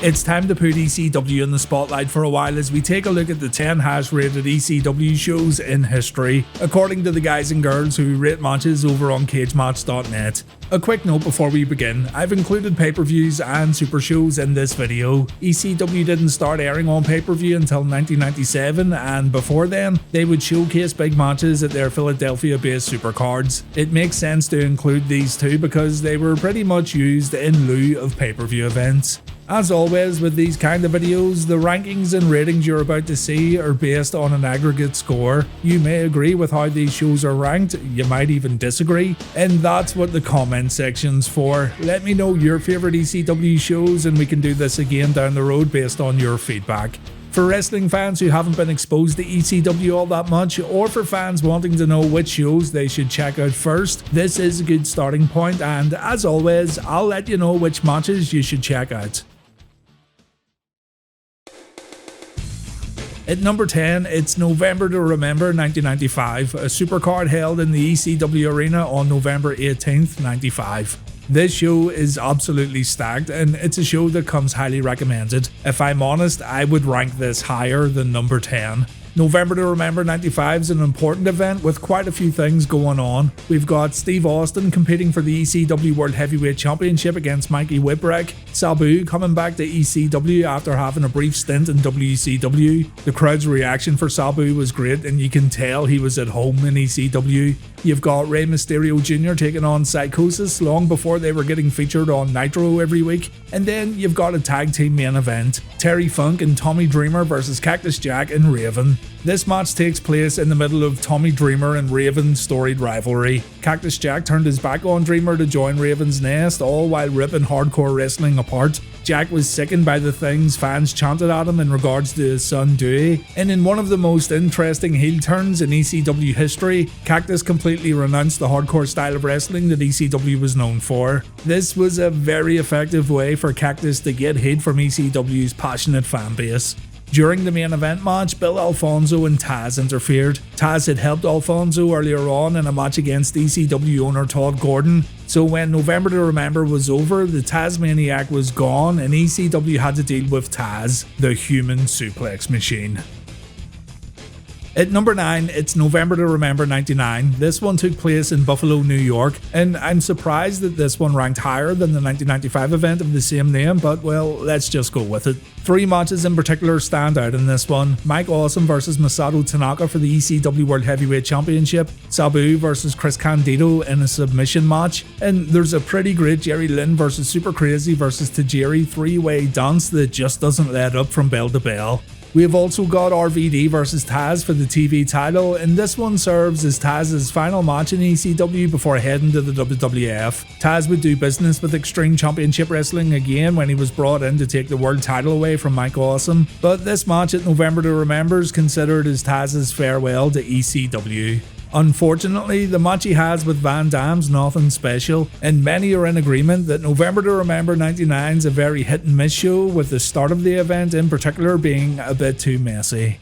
It's time to put ECW in the spotlight for a while as we take a look at the 10 highest rated ECW shows in history, according to the guys and girls who rate matches over on Cagematch.net. A quick note before we begin, I've included pay-per-views and super shows in this video. ECW didn't start airing on pay-per-view until 1997, and before then, they would showcase big matches at their Philadelphia-based supercards. It makes sense to include these two because they were pretty much used in lieu of pay-per-view events. As always with these kind of videos, the rankings and ratings you're about to see are based on an aggregate score. You may agree with how these shows are ranked, you might even disagree, and that's what the comment section's for. Let me know your favourite ECW shows and we can do this again down the road based on your feedback. For wrestling fans who haven't been exposed to ECW all that much, or for fans wanting to know which shows they should check out first, this is a good starting point, and as always, I'll let you know which matches you should check out. At number 10, it's November to Remember 1995, a supercard held in the ECW arena on November 18th, 95. This show is absolutely stacked and it's a show that comes highly recommended. If I'm honest, I would rank this higher than number 10. November to Remember 95 is an important event with quite a few things going on. We've got Steve Austin competing for the ECW World Heavyweight Championship against Mikey Whipwreck, Sabu coming back to ECW after having a brief stint in WCW. The crowd's reaction for Sabu was great and you can tell he was at home in ECW. You've got Rey Mysterio Jr. taking on Psychosis long before they were getting featured on Nitro every week. And then you've got a tag team main event, Terry Funk and Tommy Dreamer versus Cactus Jack and Raven. This match takes place in the middle of Tommy Dreamer and Raven's storied rivalry. Cactus Jack turned his back on Dreamer to join Raven's nest, all while ripping hardcore wrestling apart. Jack was sickened by the things fans chanted at him in regards to his son Dewey, and in one of the most interesting heel turns in ECW history, Cactus completely renounced the hardcore style of wrestling that ECW was known for. This was a very effective way for Cactus to get hate from ECW's passionate fan base. During the main event match, Bill Alfonso and Taz interfered. Taz had helped Alfonso earlier on in a match against ECW owner Todd Gordon, so when November to Remember was over, the Tazmaniac was gone and ECW had to deal with Taz, the human suplex machine. At number 9, it's November to Remember 99. This one took place in Buffalo, New York, and I'm surprised that this one ranked higher than the 1995 event of the same name, but well, let's just go with it. 3 matches in particular stand out in this one. Mike Awesome versus Masato Tanaka for the ECW World Heavyweight Championship, Sabu versus Chris Candido in a submission match, and there's a pretty great Jerry Lynn versus Super Crazy versus Tajiri 3-way dance that just doesn't let up from bell to bell. We have also got RVD versus Taz for the TV title, and this one serves as Taz's final match in ECW before heading to the WWF. Taz would do business with Extreme Championship Wrestling again when he was brought in to take the world title away from Mike Awesome, but this match at November to Remember is considered as Taz's farewell to ECW. Unfortunately, the match he has with Van Damme's nothing special, and many are in agreement that November to Remember 99 is a very hit and miss show, with the start of the event in particular being a bit too messy.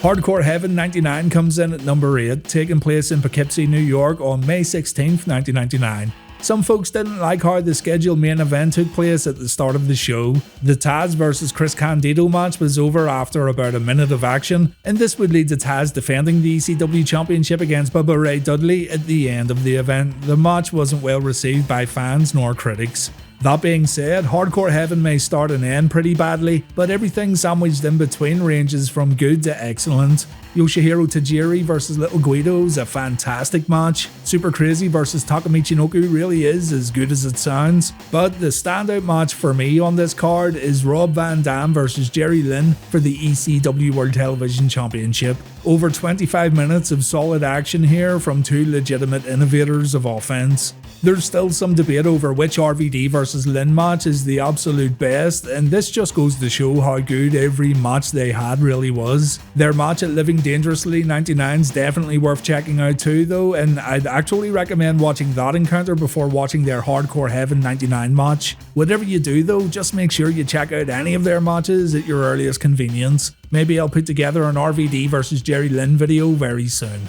Hardcore Heaven 99 comes in at number 8, taking place in Poughkeepsie, New York on May 16th, 1999. Some folks didn't like how the scheduled main event took place at the start of the show. The Taz vs Chris Candido match was over after about a minute of action, and this would lead to Taz defending the ECW Championship against Bubba Ray Dudley at the end of the event. The match wasn't well received by fans nor critics. That being said, Hardcore Heaven may start and end pretty badly, but everything sandwiched in between ranges from good to excellent. Yoshihiro Tajiri vs Little Guido is a fantastic match. Super Crazy vs Taka Michinoku really is as good as it sounds. But the standout match for me on this card is Rob Van Dam vs Jerry Lynn for the ECW World Television Championship. Over 25 minutes of solid action here from two legitimate innovators of offense. There's still some debate over which RVD vs Lynn match is the absolute best, and this just goes to show how good every match they had really was. Their match at Living Dangerously 99 is definitely worth checking out too though, and I'd actually recommend watching that encounter before watching their Hardcore Heaven 99 match. Whatever you do though, just make sure you check out any of their matches at your earliest convenience. Maybe I'll put together an RVD vs Jerry Lynn video very soon.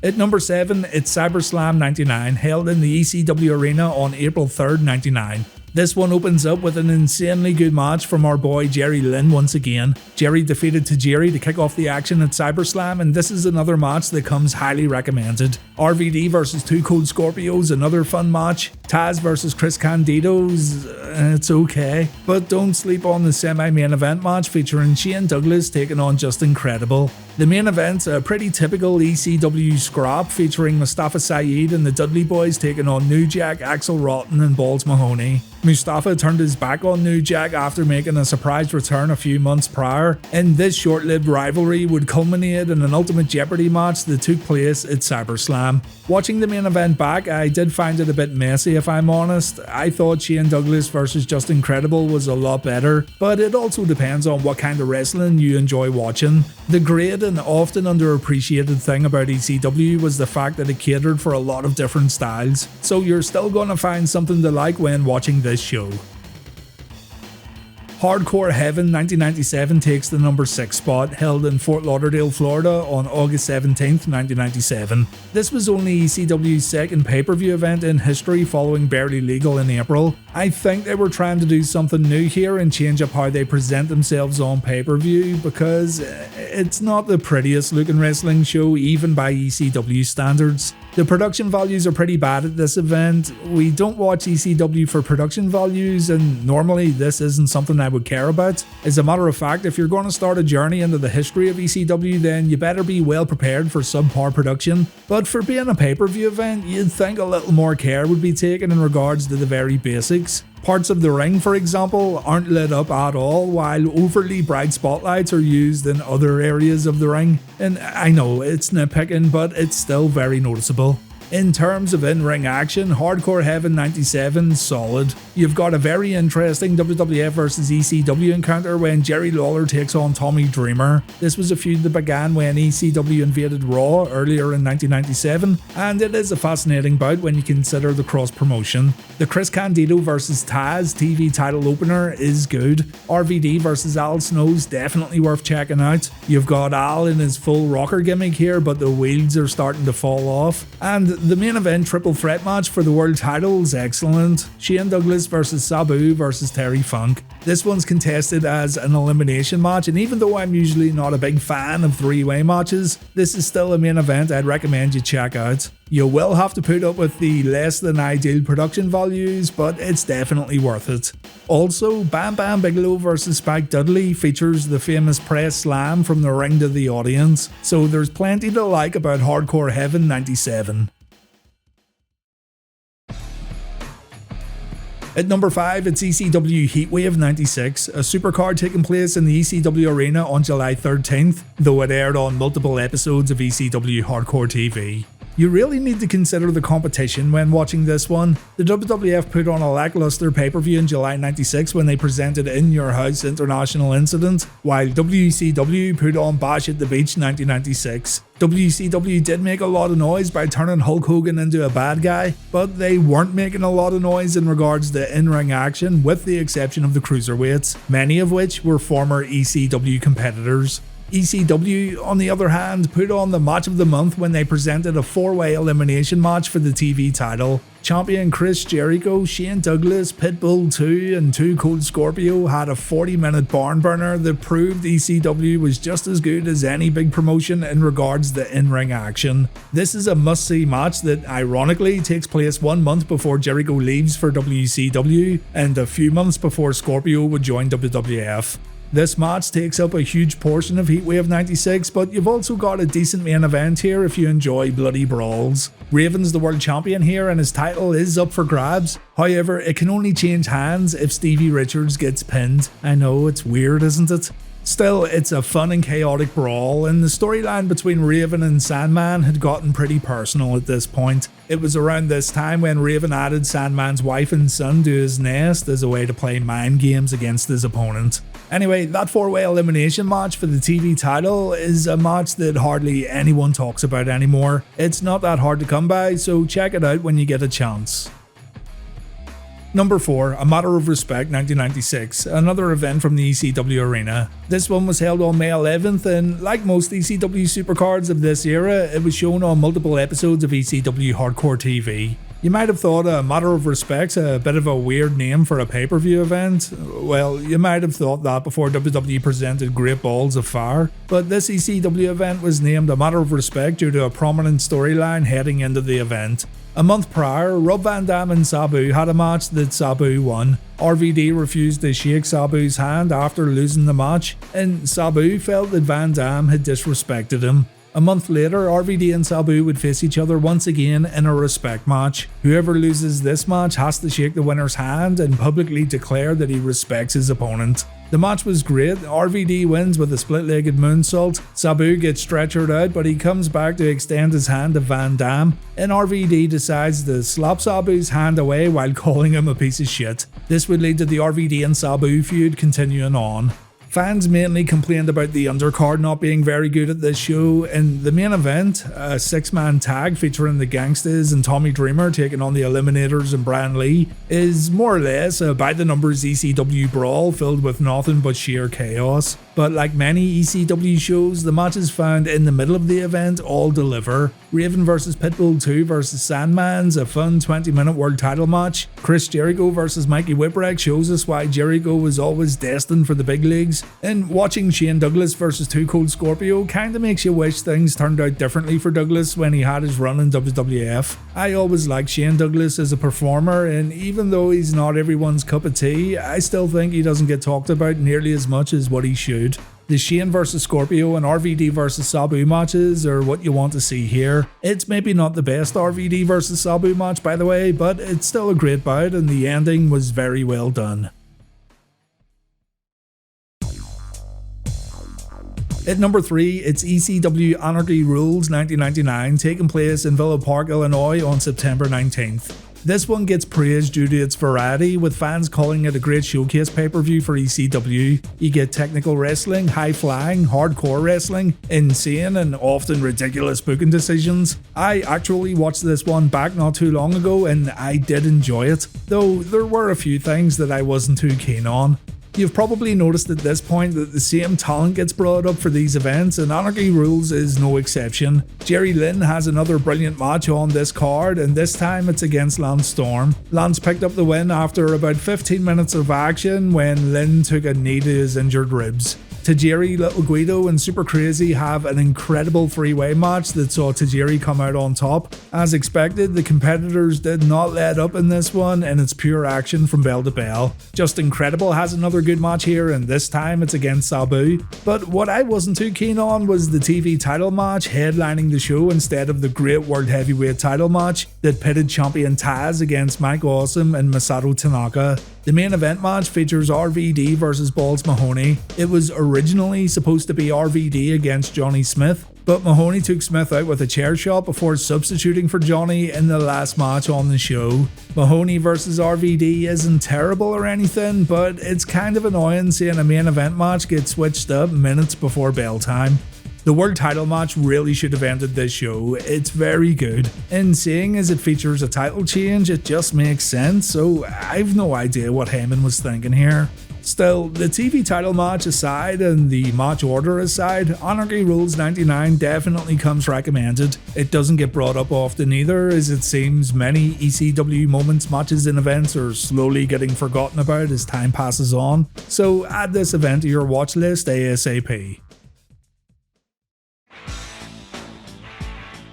At number 7, it's SummerSlam 99, held in the ECW arena on April 3rd, 99. This one opens up with an insanely good match from our boy Jerry Lynn once again. Jerry defeated Tajiri to kick off the action at SummerSlam, and this is another match that comes highly recommended. RVD versus Two Cold Scorpios, another fun match. Taz versus Chris Candido's, it's okay. But don't sleep on the semi-main event match featuring Shane Douglas taking on Just Incredible. The main event's a pretty typical ECW scrap featuring Mustafa Saeed and the Dudley Boys taking on New Jack, Axel Rotten and Balls Mahoney. Mustafa turned his back on New Jack after making a surprise return a few months prior, and this short-lived rivalry would culminate in an Ultimate Jeopardy match that took place at SummerSlam. Watching the main event back, I did find it a bit messy if I'm honest. I thought Shane Douglas versus Just Incredible was a lot better, but it also depends on what kind of wrestling you enjoy watching. The great and often underappreciated thing about ECW was the fact that it catered for a lot of different styles, so you're still gonna find something to like when watching this show. Hardcore Heaven 1997 takes the number 6 spot, held in Fort Lauderdale, Florida on August 17th, 1997. This was only ECW's second pay-per-view event in history following Barely Legal in April. I think they were trying to do something new here and change up how they present themselves on pay-per-view, because it's not the prettiest looking wrestling show even by ECW standards. The production values are pretty bad at this event. We don't watch ECW for production values, and normally this isn't something I would care about. As a matter of fact, if you're going to start a journey into the history of ECW, then you better be well prepared for subpar production. But for being a pay-per-view event, you'd think a little more care would be taken in regards to the very basics. Parts of the ring, for example, aren't lit up at all, while overly bright spotlights are used in other areas of the ring. And I know it's nitpicking, but it's still very noticeable. In terms of in-ring action, Hardcore Heaven 97 solid. You've got a very interesting WWF vs ECW encounter when Jerry Lawler takes on Tommy Dreamer. This was a feud that began when ECW invaded Raw earlier in 1997, and it is a fascinating bout when you consider the cross-promotion. The Chris Candido vs Taz TV title opener is good. RVD vs Al Snow's definitely worth checking out. You've got Al in his full rocker gimmick here, but the wheels are starting to fall off. And the main event triple threat match for the world title is excellent. Shane Douglas versus Sabu versus Terry Funk. This one's contested as an elimination match, and even though I'm usually not a big fan of three-way matches, this is still a main event I'd recommend you check out. You will have to put up with the less than ideal production values, but it's definitely worth it. Also, Bam Bam Bigelow vs Spike Dudley features the famous press slam from the ring to the audience, so there's plenty to like about Hardcore Heaven 97. At number 5, it's ECW Heatwave 96, a supercard taking place in the ECW arena on July 13th, though it aired on multiple episodes of ECW Hardcore TV. You really need to consider the competition when watching this one. The WWF put on a lackluster pay-per-view in July 96 when they presented In Your House International Incident, while WCW put on Bash at the Beach 1996. WCW did make a lot of noise by turning Hulk Hogan into a bad guy, but they weren't making a lot of noise in regards to in-ring action, with the exception of the cruiserweights, many of which were former ECW competitors. ECW, on the other hand, put on the match of the month when they presented a 4-way elimination match for the TV title. Champion Chris Jericho, Shane Douglas, Pitbull 2 and Two Cold Scorpio had a 40-minute barn burner that proved ECW was just as good as any big promotion in regards to in-ring action. This is a must-see match that ironically takes place 1 month before Jericho leaves for WCW and a few months before Scorpio would join WWF. This match takes up a huge portion of Heatwave 96, but you've also got a decent main event here if you enjoy bloody brawls. Raven's the world champion here and his title is up for grabs. However, it can only change hands if Stevie Richards gets pinned. I know, it's weird, isn't it? Still, it's a fun and chaotic brawl, and the storyline between Raven and Sandman had gotten pretty personal at this point. It was around this time when Raven added Sandman's wife and son to his nest as a way to play mind games against his opponent. Anyway, that 4-way elimination match for the TV title is a match that hardly anyone talks about anymore. It's not that hard to come by, so check it out when you get a chance. Number 4, A Matter of Respect 1996, another event from the ECW arena. This one was held on May 11th, and like most ECW supercards of this era, it was shown on multiple episodes of ECW Hardcore TV. You might have thought A Matter of Respect's a bit of a weird name for a pay-per-view event. Well, you might have thought that before WWE presented Great Balls of Fire, but this ECW event was named A Matter of Respect due to a prominent storyline heading into the event. A month prior, Rob Van Dam and Sabu had a match that Sabu won. RVD refused to shake Sabu's hand after losing the match, and Sabu felt that Van Dam had disrespected him. A month later, RVD and Sabu would face each other once again in a respect match. Whoever loses this match has to shake the winner's hand and publicly declare that he respects his opponent. The match was great. RVD wins with a split-legged moonsault. Sabu gets stretchered out, but he comes back to extend his hand to Van Dam, and RVD decides to slap Sabu's hand away while calling him a piece of shit. This would lead to the RVD and Sabu feud continuing on. Fans mainly complained about the undercard not being very good at this show, and the main event, a 6-man tag featuring the Gangstas and Tommy Dreamer taking on the Eliminators and Brian Lee, is more or less a by-the-numbers ECW brawl filled with nothing but sheer chaos. But like many ECW shows, the matches found in the middle of the event all deliver. Raven vs Pitbull 2 vs Sandman's a fun 20-minute world title match. Chris Jericho vs Mikey Whipwreck shows us why Jericho was always destined for the big leagues. And watching Shane Douglas vs Too Cold Scorpio kinda makes you wish things turned out differently for Douglas when he had his run in WWF. I always liked Shane Douglas as a performer, and even though he's not everyone's cup of tea, I still think he doesn't get talked about nearly as much as what he should. The Shane vs Scorpio and RVD vs Sabu matches are what you want to see here. It's maybe not the best RVD vs Sabu match, by the way, but it's still a great bout and the ending was very well done. At number 3, it's ECW Anarchy Rules 1999, taking place in Villa Park, Illinois on September 19th. This one gets praised due to its variety, with fans calling it a great showcase pay-per-view for ECW. You get technical wrestling, high-flying, hardcore wrestling, insane and often ridiculous booking decisions. I actually watched this one back not too long ago and I did enjoy it, though there were a few things that I wasn't too keen on. You've probably noticed at this point that the same talent gets brought up for these events, and Anarchy Rules is no exception. Jerry Lynn has another brilliant match on this card, and this time it's against Lance Storm. Lance picked up the win after about 15 minutes of action when Lynn took a knee to his injured ribs. Tajiri, Little Guido and Super Crazy have an incredible 3-way match that saw Tajiri come out on top. As expected, the competitors did not let up in this one, and it's pure action from bell to bell. Just Incredible has another good match here, and this time it's against Sabu. But what I wasn't too keen on was the TV title match headlining the show instead of the great World Heavyweight title match that pitted champion Taz against Mike Awesome and Masato Tanaka. The main event match features RVD vs Balls Mahoney. It was originally supposed to be RVD against Johnny Smith, but Mahoney took Smith out with a chair shot before substituting for Johnny in the last match on the show. Mahoney vs RVD isn't terrible or anything, but it's kind of annoying seeing a main event match get switched up minutes before bell time. The world title match really should have ended this show. It's very good, and seeing as it features a title change, it just makes sense, so I've no idea what Heyman was thinking here. Still, the TV title match aside and the match order aside, Anarchy Rules 99 definitely comes recommended. It doesn't get brought up often either, as it seems many ECW moments, matches and events are slowly getting forgotten about as time passes on, so add this event to your watch list ASAP.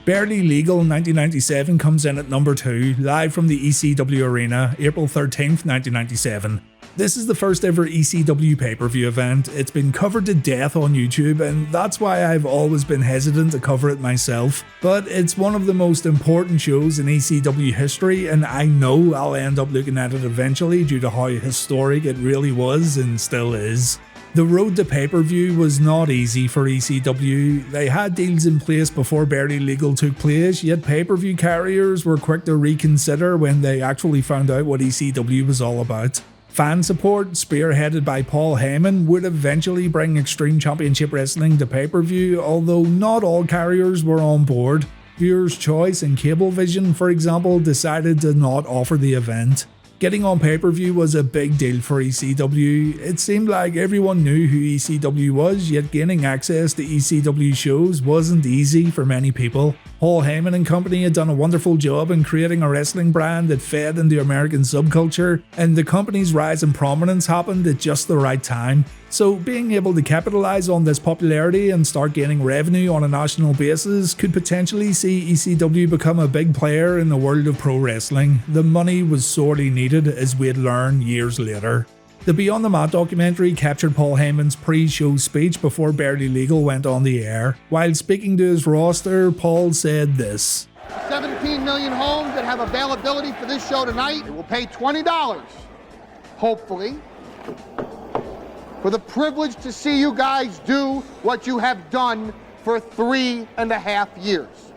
Barely Legal 1997 comes in at number 2, live from the ECW Arena, April 13th, 1997. This is the first ever ECW pay-per-view event. It's been covered to death on YouTube, and that's why I've always been hesitant to cover it myself. But it's one of the most important shows in ECW history, and I know I'll end up looking at it eventually due to how historic it really was and still is. The road to pay-per-view was not easy for ECW. They had deals in place before Barely Legal took place, yet pay-per-view carriers were quick to reconsider when they actually found out what ECW was all about. Fan support, spearheaded by Paul Heyman, would eventually bring Extreme Championship Wrestling to pay-per-view, although not all carriers were on board. Viewers' Choice and Cablevision, for example, decided to not offer the event. Getting on pay-per-view was a big deal for ECW. It seemed like everyone knew who ECW was, yet gaining access to ECW shows wasn't easy for many people. Paul Heyman and company had done a wonderful job in creating a wrestling brand that fed into American subculture, and the company's rise in prominence happened at just the right time. So being able to capitalize on this popularity and start gaining revenue on a national basis could potentially see ECW become a big player in the world of pro wrestling. The money was sorely needed, as we'd learn years later. The Beyond the Mat documentary captured Paul Heyman's pre-show speech before Barely Legal went on the air. While speaking to his roster, Paul said this: 17 million homes that have availability for this show tonight will pay $20, hopefully, for the privilege to see you guys do what you have done for 3.5 years.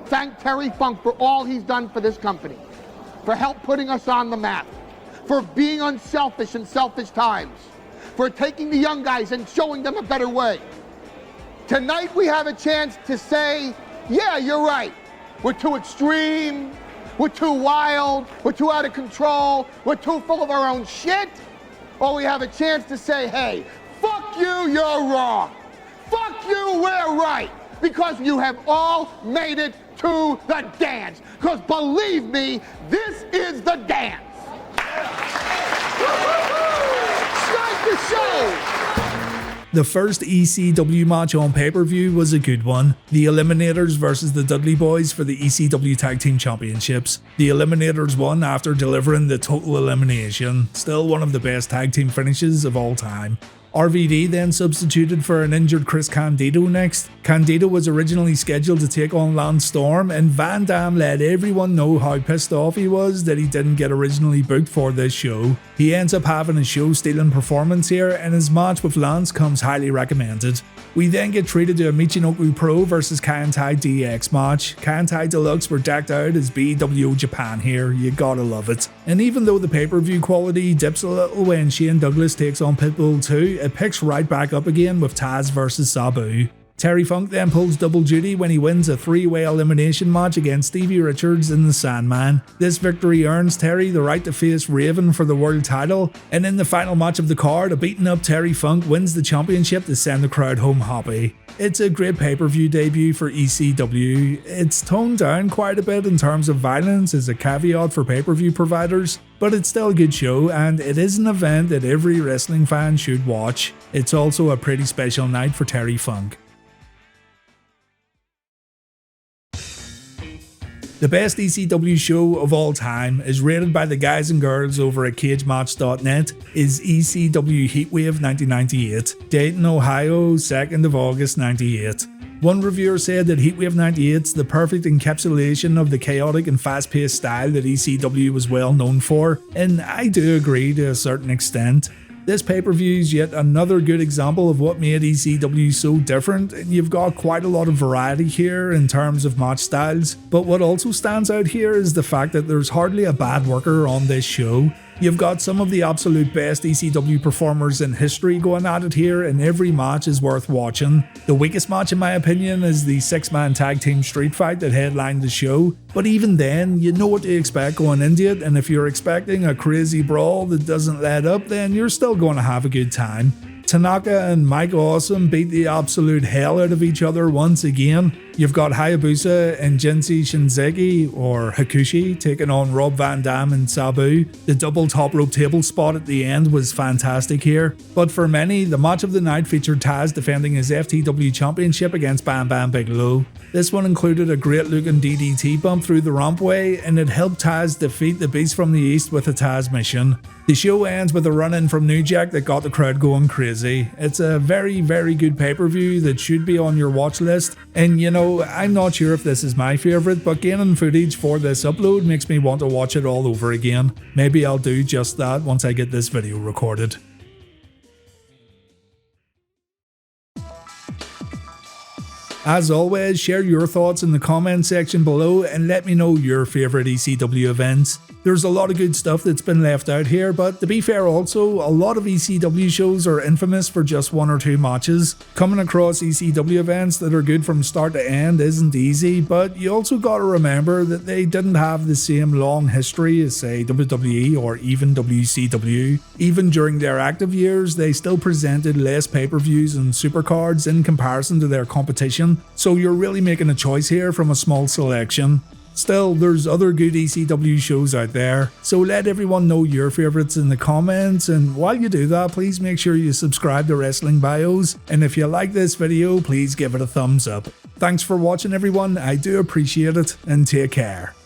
Thank Terry Funk for all he's done for this company, for help putting us on the map, for being unselfish in selfish times, for taking the young guys and showing them a better way. Tonight we have a chance to say, yeah, you're right. We're too extreme, we're too wild, we're too out of control, we're too full of our own shit. Or we have a chance to say, hey, fuck you, you're wrong. Fuck you, we're right. Because you have all made it to the dance. Because believe me, this is the dance. Start the show. The first ECW match on pay-per-view was a good one. The Eliminators versus the Dudley Boyz for the ECW Tag Team Championships. The Eliminators won after delivering the total elimination. Still one of the best tag team finishes of all time. RVD then substituted for an injured Chris Candido next. Candido was originally scheduled to take on Lance Storm, and Van Dam let everyone know how pissed off he was that he didn't get originally booked for this show. He ends up having a show-stealing performance here, and his match with Lance comes highly recommended. We then get treated to a Michinoku Pro versus Kaientai DX match. Kaientai Deluxe were decked out as BWO Japan here, you gotta love it. And even though the pay-per-view quality dips a little when Shane Douglas takes on Pitbull 2, it picks right back up again with Taz versus Sabu. Terry Funk then pulls double duty when he wins a 3-way elimination match against Stevie Richards and the Sandman. This victory earns Terry the right to face Raven for the world title, and in the final match of the card, a beaten up Terry Funk wins the championship to send the crowd home happy. It's a great pay-per-view debut for ECW. It's toned down quite a bit in terms of violence as a caveat for pay-per-view providers, but it's still a good show, and it is an event that every wrestling fan should watch. It's also a pretty special night for Terry Funk. The best ECW show of all time, as rated by the guys and girls over at Cagematch.net, is ECW Heatwave 1998, Dayton, Ohio, 2nd of August 98. One reviewer said that Heatwave 98 is the perfect encapsulation of the chaotic and fast-paced style that ECW was well known for, and I do agree to a certain extent. This pay-per-view is yet another good example of what made ECW so different, and you've got quite a lot of variety here in terms of match styles, but what also stands out here is the fact that there's hardly a bad worker on this show. You've got some of the absolute best ECW performers in history going at it here, and every match is worth watching. The weakest match in my opinion is the 6-man tag team street fight that headlined the show, but even then, you know what to expect going into it, and if you're expecting a crazy brawl that doesn't let up, then you're still going to have a good time. Tanaka and Mike Awesome beat the absolute hell out of each other once again. You've got Hayabusa and Jinsei Shinzeki, or Hakushi, taking on Rob Van Dam and Sabu. The double top rope table spot at the end was fantastic here. But for many, the match of the night featured Taz defending his FTW championship against Bam Bam Bigelow. This one included a great looking DDT bump through the rampway, and it helped Taz defeat the Beast from the East with a Taz mission. The show ends with a run-in from New Jack that got the crowd going crazy. It's a very, very good pay-per-view that should be on your watch list, and you know, I'm not sure if this is my favourite, but gaining footage for this upload makes me want to watch it all over again. Maybe I'll do just that once I get this video recorded. As always, share your thoughts in the comment section below and let me know your favourite ECW events. There's a lot of good stuff that's been left out here, but to be fair also, a lot of ECW shows are infamous for just 1 or 2 matches. Coming across ECW events that are good from start to end isn't easy, but you also gotta remember that they didn't have the same long history as say WWE or even WCW. Even during their active years, they still presented less pay-per-views and supercards in comparison to their competition, so you're really making a choice here from a small selection. Still, there's other good ECW shows out there, so let everyone know your favourites in the comments, and while you do that, please make sure you subscribe to Wrestling Bios, and if you like this video, please give it a thumbs up. Thanks for watching everyone, I do appreciate it, and take care.